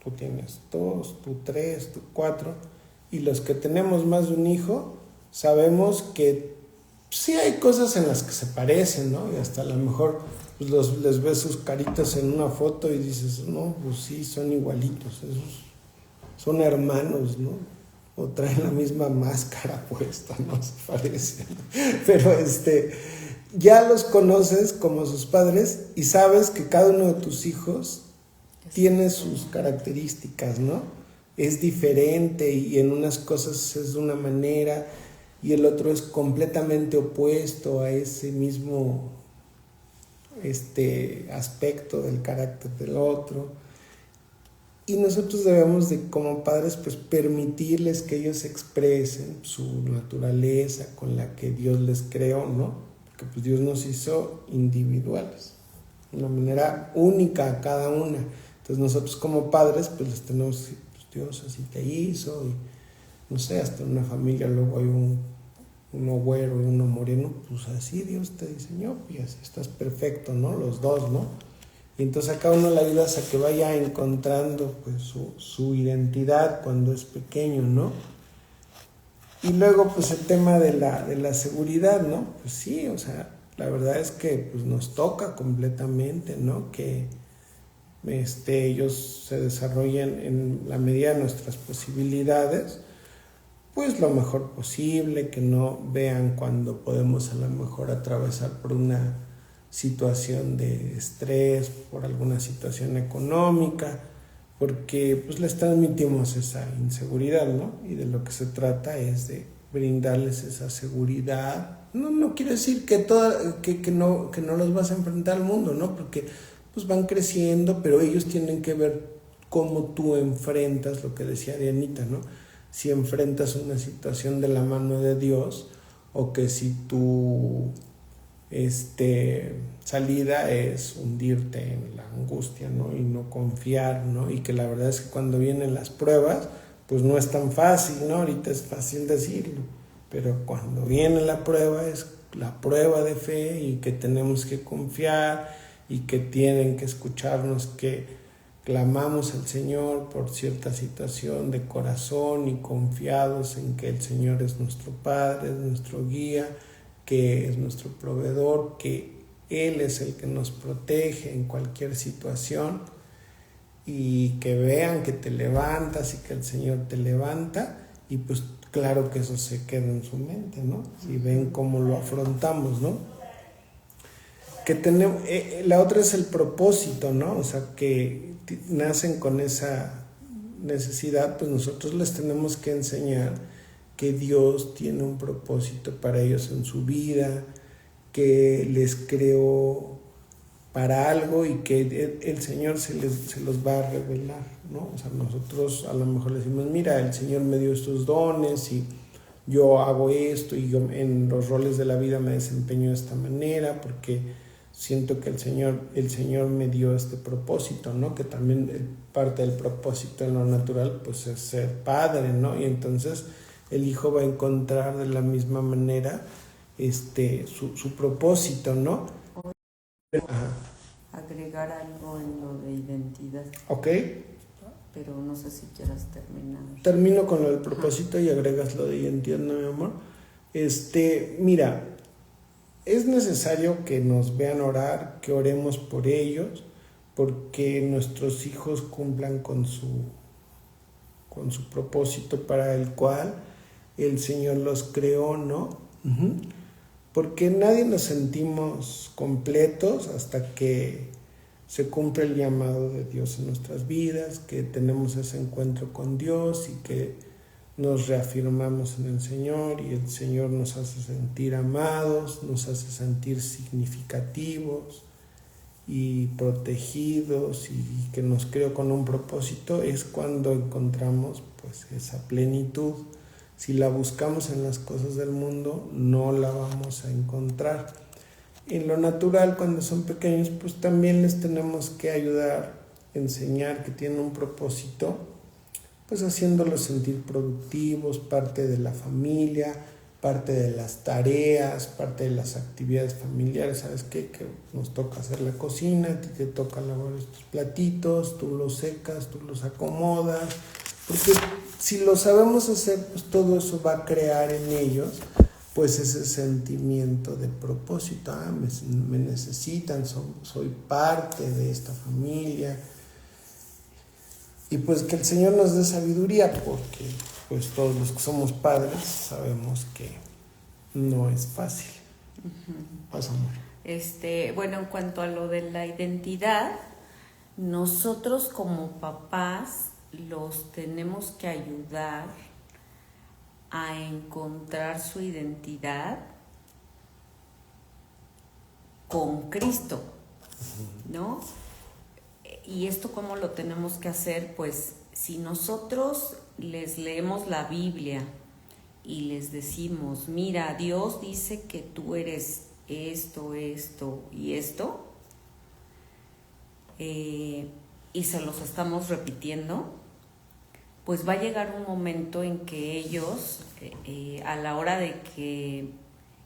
tú tienes 2, tú 3, tú 4, y los que tenemos más de un hijo, sabemos que sí hay cosas en las que se parecen, ¿no? Y hasta a lo mejor pues, les ves sus caritas en una foto y dices, no, pues sí, son igualitos, esos son hermanos, ¿no? O traen la misma máscara puesta, no se parecen. Pero ya los conoces como sus padres y sabes que cada uno de tus hijos tiene sus características, ¿no? Es diferente y en unas cosas es de una manera y el otro es completamente opuesto a ese mismo aspecto del carácter del otro. Y nosotros debemos de, como padres, pues permitirles que ellos expresen su naturaleza con la que Dios les creó, ¿no? Porque pues Dios nos hizo individuales, de una manera única a cada una. Entonces nosotros como padres, pues les tenemos, pues Dios así te hizo, y no sé, hasta en una familia luego hay uno güero y uno moreno, pues así Dios te diseñó, y así estás perfecto, ¿no? Los dos, ¿no? Y entonces a cada uno le ayudas a que vaya encontrando pues su identidad cuando es pequeño, ¿no? Y luego pues el tema de la seguridad, ¿no? Pues sí, o sea, la verdad es que pues nos toca completamente, ¿no? Que ellos se desarrollen en la medida de nuestras posibilidades, pues lo mejor posible, que no vean cuando podemos a lo mejor atravesar por una situación de estrés, por alguna situación económica, porque pues les transmitimos esa inseguridad, ¿no? Y de lo que se trata es de brindarles esa seguridad. No quiere decir que no los vas a enfrentar al mundo, ¿no? Porque pues van creciendo, pero ellos tienen que ver cómo tú enfrentas lo que decía Dianita, ¿no? Si enfrentas una situación de la mano de Dios, o que si tu salida es hundirte en la angustia, ¿no? Y no confiar, ¿no? Y que la verdad es que cuando vienen las pruebas, pues no es tan fácil, ¿no? Ahorita es fácil decirlo, pero cuando viene la prueba es la prueba de fe y que tenemos que confiar y que tienen que escucharnos, que clamamos al Señor por cierta situación de corazón y confiados en que el Señor es nuestro Padre, es nuestro guía, que es nuestro proveedor, que Él es el que nos protege en cualquier situación, y que vean que te levantas y que el Señor te levanta, y pues claro que eso se queda en su mente, ¿no? Si ven cómo lo afrontamos, ¿no? Que tenemos, la otra es el propósito, ¿no? O sea, que nacen con esa necesidad, pues nosotros les tenemos que enseñar que Dios tiene un propósito para ellos en su vida, que les creó para algo y que el Señor se los va a revelar, ¿no? O sea, nosotros a lo mejor le decimos, mira, el Señor me dio estos dones y yo hago esto y yo en los roles de la vida me desempeño de esta manera porque siento que el Señor me dio este propósito, ¿no? Que también parte del propósito en lo natural pues es ser padre, ¿no? Y entonces el hijo va a encontrar de la misma manera su propósito, ¿no? Ajá.
Agregar algo en lo de identidad.
Ok.
Pero no sé si quieras terminar.
Termino con lo del propósito. Ajá. Y agregas lo de identidad, ¿no, mi amor? Mira, es necesario que nos vean orar, que oremos por ellos, porque nuestros hijos cumplan con su propósito para el cual el Señor los creó, ¿no? Uh-huh. Porque nadie nos sentimos completos hasta que se cumple el llamado de Dios en nuestras vidas, que tenemos ese encuentro con Dios y que nos reafirmamos en el Señor y el Señor nos hace sentir amados, nos hace sentir significativos y protegidos y que nos creó con un propósito. Es cuando encontramos pues esa plenitud. Si la buscamos en las cosas del mundo, no la vamos a encontrar. En lo natural, cuando son pequeños, pues también les tenemos que ayudar, enseñar que tienen un propósito, pues haciéndolos sentir productivos, parte de la familia, parte de las tareas, parte de las actividades familiares. ¿Sabes qué? Que nos toca hacer la cocina, a ti te toca lavar estos platitos, tú los secas, tú los acomodas, porque si lo sabemos hacer, pues todo eso va a crear en ellos pues ese sentimiento de propósito. Me necesitan, soy parte de esta familia. Y pues que el Señor nos dé sabiduría, porque pues todos los que somos padres sabemos que no es fácil. Uh-huh. Pasa, amor.
Bueno, en cuanto a lo de la identidad, nosotros como papás los tenemos que ayudar a encontrar su identidad con Cristo, ¿no? ¿Y esto cómo lo tenemos que hacer? Pues si nosotros les leemos la Biblia y les decimos, mira, Dios dice que tú eres esto, esto y esto, y se los estamos repitiendo, pues va a llegar un momento en que ellos, a la hora de que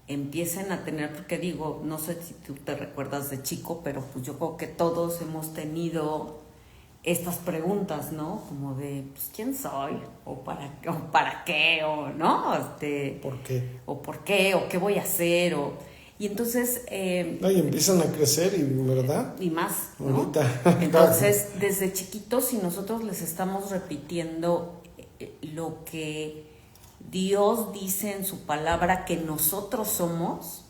empiecen a tener, porque digo, no sé si tú te recuerdas de chico, pero pues yo creo que todos hemos tenido estas preguntas, ¿no? Como de, pues, ¿quién soy? ¿O para qué? ¿O no?
¿Por qué?
¿O por qué? ¿O qué voy a hacer? Y entonces...
y empiezan a crecer, ¿verdad?
Y más, ¿no?
Ahorita.
Entonces, desde chiquitos, si nosotros les estamos repitiendo lo que Dios dice en su palabra que nosotros somos,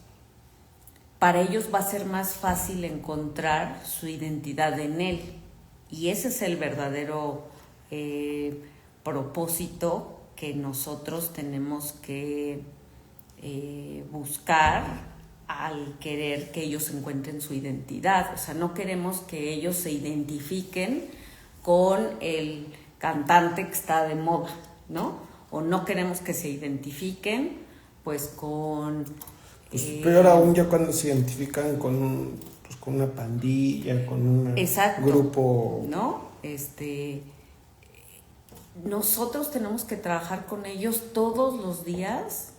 para ellos va a ser más fácil encontrar su identidad en Él. Y ese es el verdadero propósito que nosotros tenemos que buscar al querer que ellos encuentren su identidad. O sea, no queremos que ellos se identifiquen con el cantante que está de moda, ¿no? O no queremos que se identifiquen pues con...
Pues peor aún ya cuando se identifican con una pandilla, con un grupo...
¿no? Nosotros tenemos que trabajar con ellos todos los días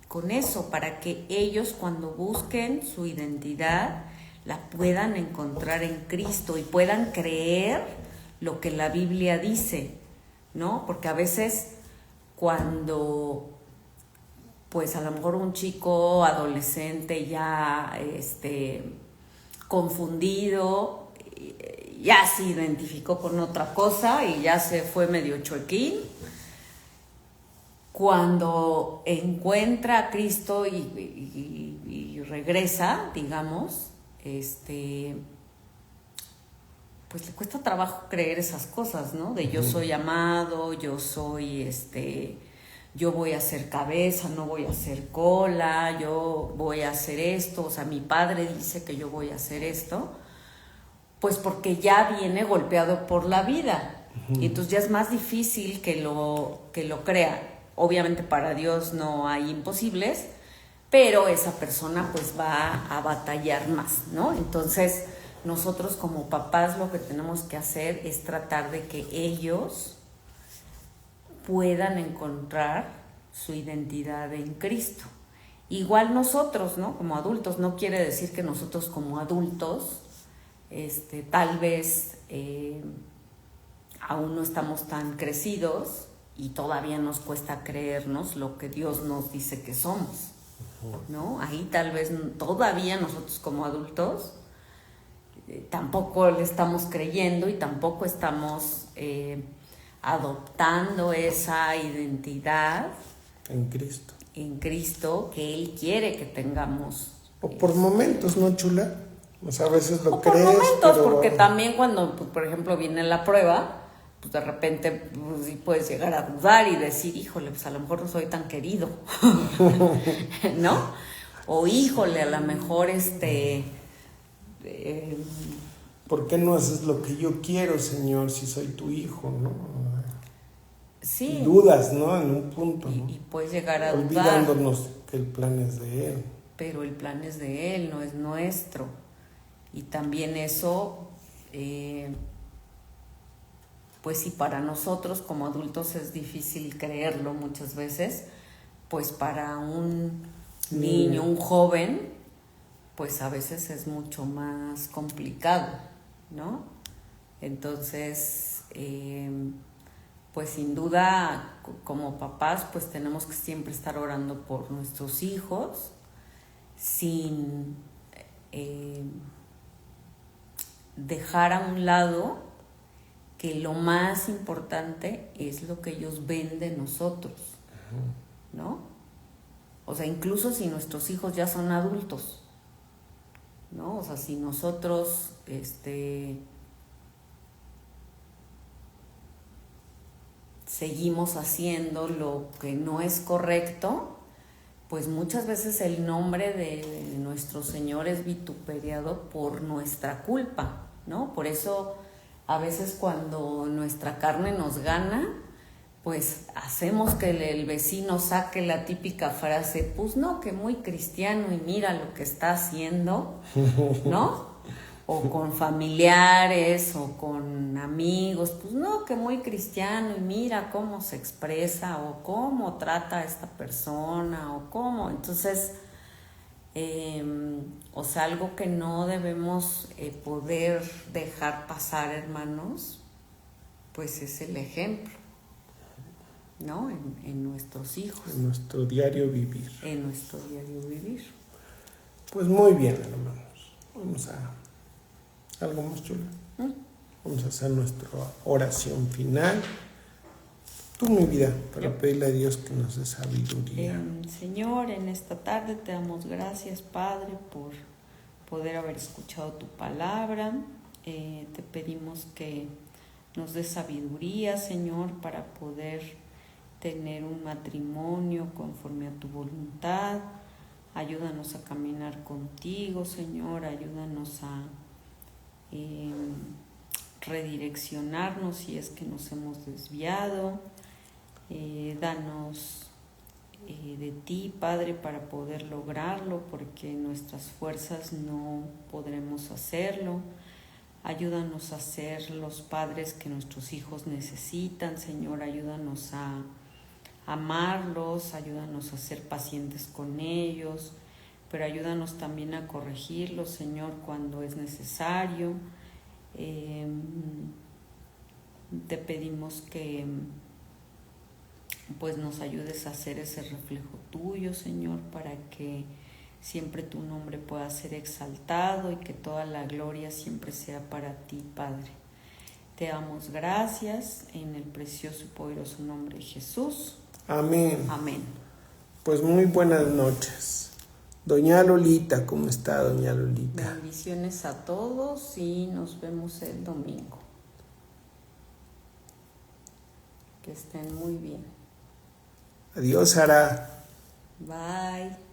con eso, para que ellos cuando busquen su identidad la puedan encontrar en Cristo y puedan creer lo que la Biblia dice, ¿no? Porque a veces cuando, pues a lo mejor un chico adolescente ya confundido, ya se identificó con otra cosa y ya se fue medio chuequín, cuando encuentra a Cristo y regresa, digamos, pues le cuesta trabajo creer esas cosas, ¿no? De yo soy amado, yo soy, yo voy a ser cabeza, no voy a ser cola, yo voy a hacer esto, o sea, mi padre dice que yo voy a hacer esto, pues porque ya viene golpeado por la vida. Y entonces ya es más difícil que lo crea. Obviamente para Dios no hay imposibles, pero esa persona pues va a batallar más, ¿no? Entonces nosotros como papás lo que tenemos que hacer es tratar de que ellos puedan encontrar su identidad en Cristo. Igual nosotros, ¿no? Como adultos, no quiere decir que nosotros como adultos tal vez aún no estamos tan crecidos y todavía nos cuesta creernos lo que Dios nos dice que somos, ¿no? Ahí tal vez todavía nosotros como adultos tampoco le estamos creyendo y tampoco estamos adoptando esa identidad en Cristo que Él quiere que tengamos.
O por momentos, ¿no, chula? O sea, a veces lo crees,
por momentos,
pero...
porque también cuando, pues, por ejemplo, viene la prueba, pues de repente pues, sí puedes llegar a dudar y decir, híjole, pues a lo mejor no soy tan querido, ¿no? O híjole, a lo mejor
¿por qué no haces lo que yo quiero, Señor, si soy tu hijo, no?
Sí.
Y dudas, ¿no? En un punto, ¿no?
Y puedes llegar a dudar.
Olvidándonos que el plan es de Él.
Pero el plan es de Él, no es nuestro. Y también eso, pues si para nosotros como adultos es difícil creerlo muchas veces, pues para un niño, un joven, pues a veces es mucho más complicado, ¿no? Entonces, pues sin duda, como papás, pues tenemos que siempre estar orando por nuestros hijos, sin dejar a un lado que lo más importante es lo que ellos ven de nosotros, ¿no? O sea, incluso si nuestros hijos ya son adultos, ¿no? O sea, si nosotros seguimos haciendo lo que no es correcto, pues muchas veces el nombre de nuestro Señor es vituperiado por nuestra culpa, ¿no? Por eso a veces cuando nuestra carne nos gana, pues hacemos que el vecino saque la típica frase, pues no, que muy cristiano y mira lo que está haciendo, ¿no? O con familiares o con amigos, pues no, que muy cristiano y mira cómo se expresa o cómo trata a esta persona o cómo. Entonces, o sea, algo que no debemos poder dejar pasar, hermanos, pues es el ejemplo, ¿no? En nuestros hijos.
En nuestro diario vivir.
En nuestro diario vivir.
Pues muy bien, hermanos. Vamos a... ¿Algo más, chula? Vamos a hacer nuestra oración final. Tú, mi vida, para pedirle a Dios que nos dé sabiduría.
Señor, en esta tarde te damos gracias, Padre, por poder haber escuchado tu palabra. Te pedimos que nos des sabiduría, Señor, para poder tener un matrimonio conforme a tu voluntad. Ayúdanos a caminar contigo, Señor. Ayúdanos a redireccionarnos si es que nos hemos desviado. Danos de ti, Padre, para poder lograrlo, porque nuestras fuerzas no podremos hacerlo. Ayúdanos a ser los padres que nuestros hijos necesitan, Señor. Ayúdanos a amarlos, ayúdanos a ser pacientes con ellos, pero ayúdanos también a corregirlo, Señor, cuando es necesario. Te pedimos que pues nos ayudes a hacer ese reflejo tuyo, Señor, para que siempre tu nombre pueda ser exaltado y que toda la gloria siempre sea para ti, Padre. Te damos gracias en el precioso y poderoso nombre de Jesús.
Amén.
Amén.
Pues muy buenas noches. Doña Lolita, ¿cómo está, doña Lolita?
Bendiciones a todos y nos vemos el domingo. Que estén muy bien.
Adiós, Sara.
Bye.